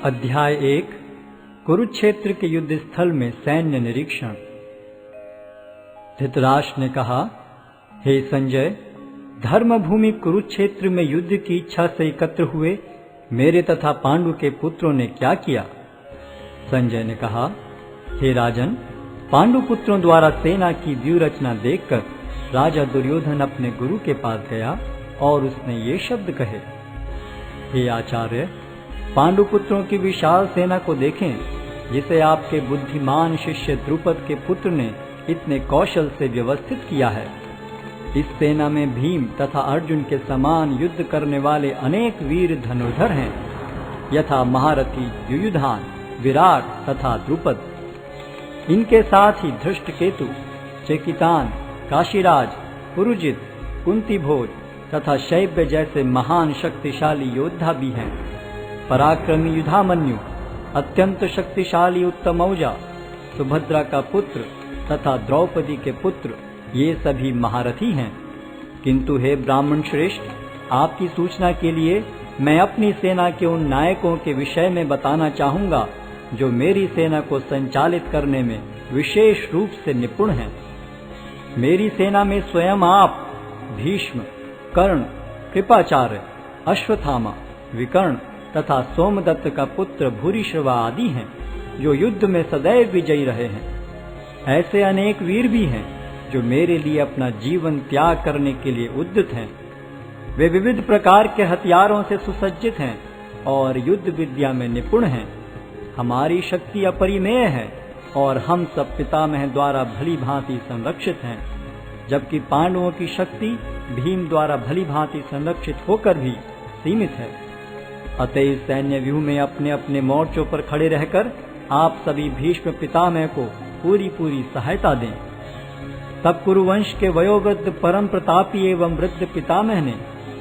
अध्याय 1 कुरुक्षेत्र के युद्ध स्थल में सैन्य निरीक्षण। धृतराष्ट्र ने कहा, हे संजय, धर्मभूमि कुरुक्षेत्र में युद्ध की इच्छा से एकत्र हुए मेरे तथा पांडु के पुत्रों ने क्या किया? संजय ने कहा, हे राजन, पांडु पुत्रों द्वारा सेना की व्यूह रचना देखकर राजा दुर्योधन अपने गुरु के पास गया और उसने ये शब्द कहे, हे आचार्य, पांडु पुत्रों की विशाल सेना को देखें, जिसे आपके बुद्धिमान शिष्य द्रुपद के पुत्र ने इतने कौशल से व्यवस्थित किया है। इस सेना में भीम तथा अर्जुन के समान युद्ध करने वाले अनेक वीर धनुर्धर हैं, यथा महारथी युयुधान, विराट तथा द्रुपद। इनके साथ ही धृष्टकेतु, चेकितान, काशीराज, पुरुजित, कुंतीभोज तथा शैब्य जैसे महान शक्तिशाली योद्धा भी हैं। पराक्रमी युधामन्यु, अत्यंत शक्तिशाली उत्तमौजा, सुभद्रा का पुत्र तथा द्रौपदी के पुत्र, ये सभी महारथी हैं। किंतु हे ब्राह्मण श्रेष्ठ, आपकी सूचना के लिए मैं अपनी सेना के उन नायकों के विषय में बताना चाहूंगा जो मेरी सेना को संचालित करने में विशेष रूप से निपुण हैं। मेरी सेना में स्वयं आप, भीष्म, कर्ण, कृपाचार्य, अश्वत्थामा, विकर्ण तथा सोमदत्त का पुत्र भूरिश्रवा आदि हैं, जो युद्ध में सदैव विजयी रहे हैं। ऐसे अनेक वीर भी हैं जो मेरे लिए अपना जीवन त्याग करने के लिए उद्यत हैं। वे विविध प्रकार के हथियारों से सुसज्जित हैं और युद्ध विद्या में निपुण हैं। हमारी शक्ति अपरिमेय है और हम सब पितामह द्वारा भली भांति संरक्षित हैं, जबकि पांडवों की शक्ति भीम द्वारा भली भांति संरक्षित होकर भी सीमित है। अतएव सैन्य व्यूह में अपने अपने मोर्चों पर खड़े रहकर आप सभी भीष्म पितामह को पूरी सहायता दें। तब कुरुवंश के वयोवृद्ध परम प्रतापी एवं वृद्ध पितामह ने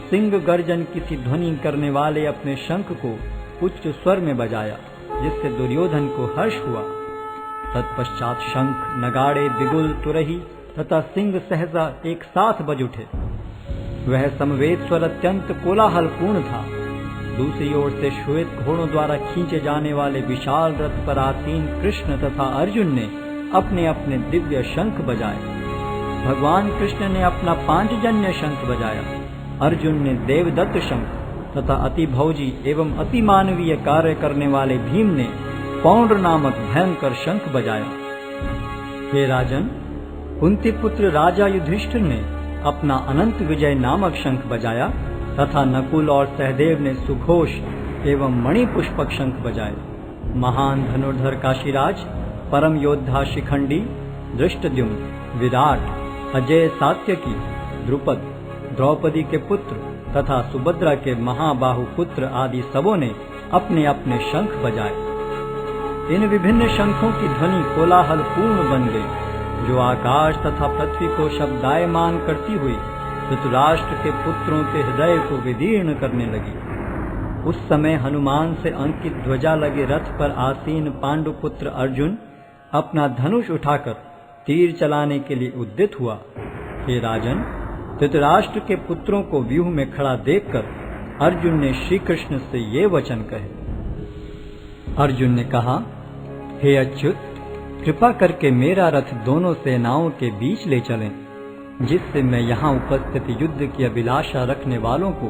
सिंह गर्जन की ध्वनि करने वाले अपने शंख को उच्च स्वर में बजाया, जिससे दुर्योधन को हर्ष हुआ। तत्पश्चात शंख, नगाड़े, बिगुल, तुरही तथा सिंह सहसा एक साथ बज उठे। वह समवेत स्वर अत्यंत कोलाहलपूर्ण था। दूसरी ओर से श्वेत घोड़ों द्वारा खींचे जाने वाले विशाल रथ पर आसीन कृष्ण तथा अर्जुन ने अपने अपने दिव्य शंख बजाए। भगवान कृष्ण ने अपना पांचजन्य शंख बजाया, अर्जुन ने देवदत्त शंख तथा अति भौजी एवं अति मानवीय कार्य करने वाले भीम ने पौंड्र नामक भयंकर शंख बजाया। हे राजन, कुंती पुत्र राजा युधिष्ठिर ने अपना अनंत विजय नामक शंख बजाया तथा नकुल और सहदेव ने सुघोष एवं मणिपुष्पक शंख बजाए। महान धनुर्धर काशीराज, परम योद्धा शिखंडी, धृष्टद्युम्न, विराट, अजय सात्यकी, द्रुपद, द्रौपदी के पुत्र तथा सुभद्रा के महाबाहु पुत्र आदि सबों ने अपने अपने शंख बजाए। इन विभिन्न शंखों की ध्वनि कोलाहल पूर्ण बन गई, जो आकाश तथा पृथ्वी को शब्दायमान करती हुई धृतराष्ट्र के पुत्रों के हृदय को विदीर्ण करने लगी। उस समय हनुमान से अंकित ध्वजा लगे रथ पर आसीन पांडु पुत्र अर्जुन अपना धनुष उठाकर तीर चलाने के लिए उद्यत हुआ। हे राजन, धृतराष्ट्र के पुत्रों को व्यूह में खड़ा देखकर अर्जुन ने श्री कृष्ण से ये वचन कहे। अर्जुन ने कहा, हे अच्युत, कृपा करके मेरा रथ दोनों सेनाओं के बीच ले चलें, जिससे मैं यहाँ उपस्थित युद्ध की अभिलाषा रखने वालों को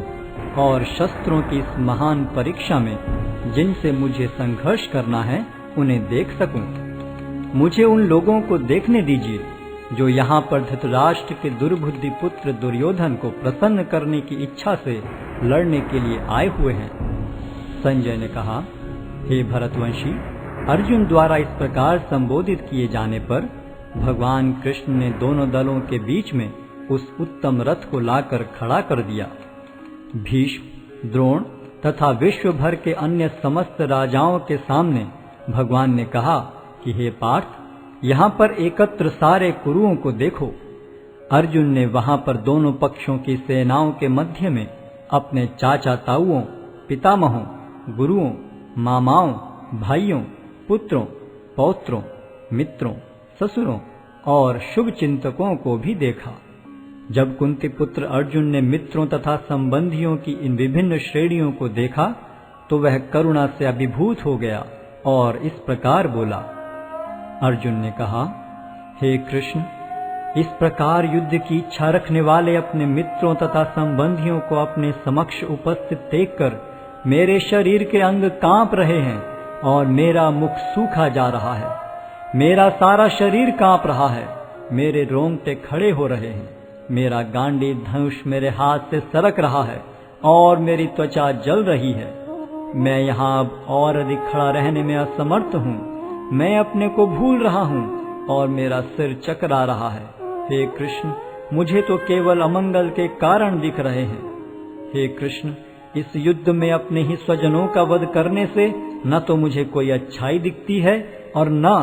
और शस्त्रों की इस महान परीक्षा में जिनसे मुझे संघर्ष करना है उन्हें देख सकूं। मुझे उन लोगों को देखने दीजिए जो यहाँ पर धृतराष्ट्र के दुर्बुद्धि पुत्र दुर्योधन को प्रसन्न करने की इच्छा से लड़ने के लिए आए हुए हैं। संजय ने कहा, हे भरतवंशी, अर्जुन द्वारा इस प्रकार संबोधित किए जाने पर भगवान कृष्ण ने दोनों दलों के बीच में उस उत्तम रथ को लाकर खड़ा कर दिया। भीष्म, द्रोण तथा विश्व भर के अन्य समस्त राजाओं के सामने भगवान ने कहा कि हे पार्थ, यहाँ पर एकत्र सारे कुरुओं को देखो। अर्जुन ने वहां पर दोनों पक्षों की सेनाओं के मध्य में अपने चाचा ताऊओं, पितामहों, गुरुओं, मामाओं, भाइयों, पुत्रों, पौत्रों, मित्रों, ससुरों और शुभ चिंतकों को भी देखा। जब कुंती पुत्र अर्जुन ने मित्रों तथा संबंधियों की इन विभिन्न श्रेणियों को देखा तो वह करुणा से अभिभूत हो गया और इस प्रकार बोला। अर्जुन ने कहा, हे कृष्ण, इस प्रकार युद्ध की इच्छा रखने वाले अपने मित्रों तथा संबंधियों को अपने समक्ष उपस्थित देखकर मेरे शरीर के अंग कांप रहे हैं और मेरा मुख सूखा जा रहा है। मेरा सारा शरीर कांप रहा है, मेरे रोंगटे खड़े हो रहे हैं, मेरा गांडी धनुष मेरे हाथ से सरक रहा है और मेरी त्वचा जल रही है। मैं यहाँ अब और अधिक खड़ा रहने में असमर्थ हूँ। मैं अपने को भूल रहा हूँ और मेरा सिर चकरा रहा है। हे कृष्ण, मुझे तो केवल अमंगल के कारण दिख रहे हैं। हे कृष्ण, इस युद्ध में अपने ही स्वजनों का वध करने से न तो मुझे कोई अच्छाई दिखती है और न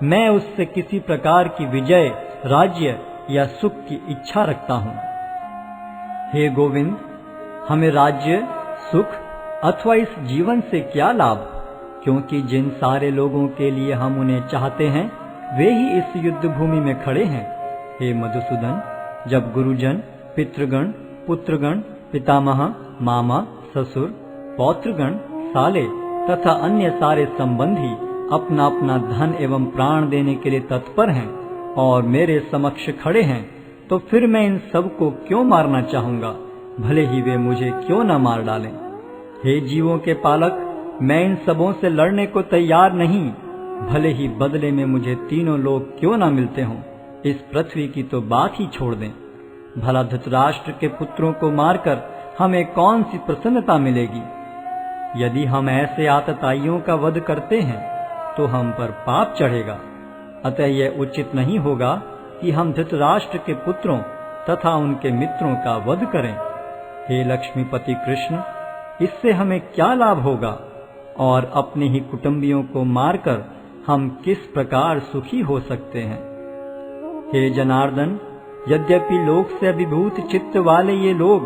मैं उससे किसी प्रकार की विजय, राज्य या सुख की इच्छा रखता हूँ। हे गोविंद, हमें राज्य, सुख अथवा इस जीवन से क्या लाभ, क्योंकि जिन सारे लोगों के लिए हम उन्हें चाहते हैं वे ही इस युद्ध भूमि में खड़े हैं। हे मधुसूदन, जब गुरुजन, पितृगण, पुत्रगण, पितामह, मामा, ससुर, पौत्रगण, साले तथा अन्य सारे संबंधी अपना अपना धन एवं प्राण देने के लिए तत्पर हैं और मेरे समक्ष खड़े हैं, तो फिर मैं इन सब को क्यों मारना चाहूंगा, भले ही वे मुझे क्यों न मार डालें। हे जीवों के पालक, मैं इन सबों से लड़ने को तैयार नहीं, भले ही बदले में मुझे तीनों लोग क्यों न मिलते हों। इस पृथ्वी की तो बात ही छोड़ दें। भला धृतराष्ट्र के पुत्रों को मारकर हमें कौन सी प्रसन्नता मिलेगी। यदि हम ऐसे आतताइयों का वध करते हैं तो हम पर पाप चढ़ेगा। अतः यह उचित नहीं होगा कि हम धृतराष्ट्र के पुत्रों तथा उनके मित्रों का वध करें। हे लक्ष्मीपति कृष्ण, इससे हमें क्या लाभ होगा और अपने ही कुटुंबियों को मारकर हम किस प्रकार सुखी हो सकते हैं। हे जनार्दन, यद्यपि लोक से अभिभूत चित्त वाले ये लोग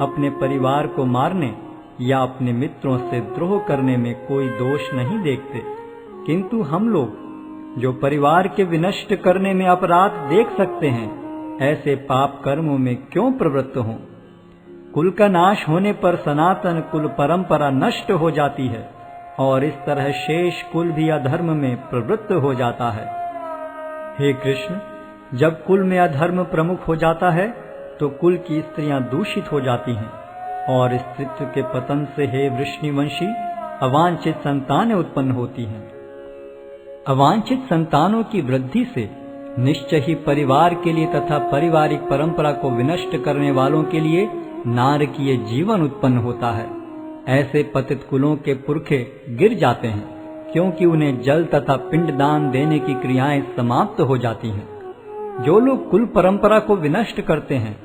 अपने परिवार को मारने या अपने मित्रों से द्रोह करने में कोई दोष नहीं देखते, किंतु हम लोग जो परिवार के विनष्ट करने में अपराध देख सकते हैं, ऐसे पाप कर्मों में क्यों प्रवृत्त हों। कुल का नाश होने पर सनातन कुल परंपरा नष्ट हो जाती है और इस तरह शेष कुल भी अधर्म में प्रवृत्त हो जाता है। हे कृष्ण, जब कुल में अधर्म प्रमुख हो जाता है तो कुल की स्त्रियां दूषित हो जाती हैं और स्त्रीत्व के पतन से हे वृष्णिवंशी अवांछित संतानें उत्पन्न होती हैं। अवांछित संतानों की वृद्धि से निश्चय ही परिवार के लिए तथा पारिवारिक परंपरा को विनष्ट करने वालों के लिए नारकीय जीवन उत्पन्न होता है। ऐसे पतित कुलों के पुरखे गिर जाते हैं, क्योंकि उन्हें जल तथा पिंडदान देने की क्रियाएं समाप्त हो जाती हैं। जो लोग कुल परंपरा को विनष्ट करते हैं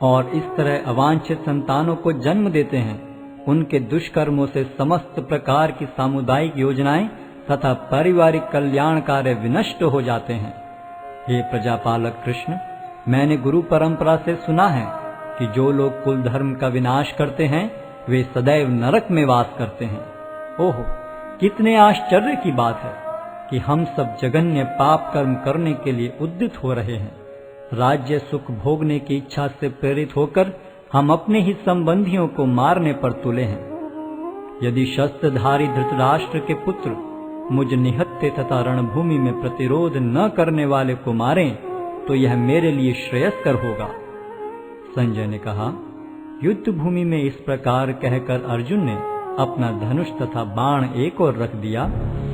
और इस तरह अवांछित संतानों को जन्म देते हैं, उनके दुष्कर्मों से समस्त प्रकार की सामुदायिक योजनाएं तथा पारिवारिक कल्याण कार्य विनष्ट हो जाते हैं। हे प्रजापालक कृष्ण, मैंने गुरु परंपरा से सुना है कि जो लोग कुल धर्म का विनाश करते हैं वे सदैव नरक में वास करते हैं। ओह, कितने आश्चर्य की बात है कि हम सब जघन्य पाप कर्म करने के लिए उद्यत हो रहे हैं। राज्य सुख भोगने की इच्छा से प्रेरित होकर हम अपने ही संबंधियों को मारने पर तुले हैं। यदि शस्त्रधारी धृतराष्ट्र के पुत्र मुझ निहत्थे तथा रणभूमि में प्रतिरोध न करने वाले को मारें तो यह मेरे लिए श्रेयस्कर होगा। संजय ने कहा, युद्ध भूमि में इस प्रकार कहकर अर्जुन ने अपना धनुष तथा बाण एक ओर रख दिया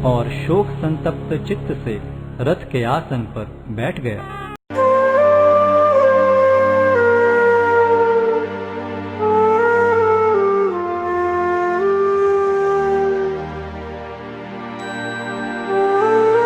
और शोक संतप्त चित्त से रथ के आसन पर बैठ गया।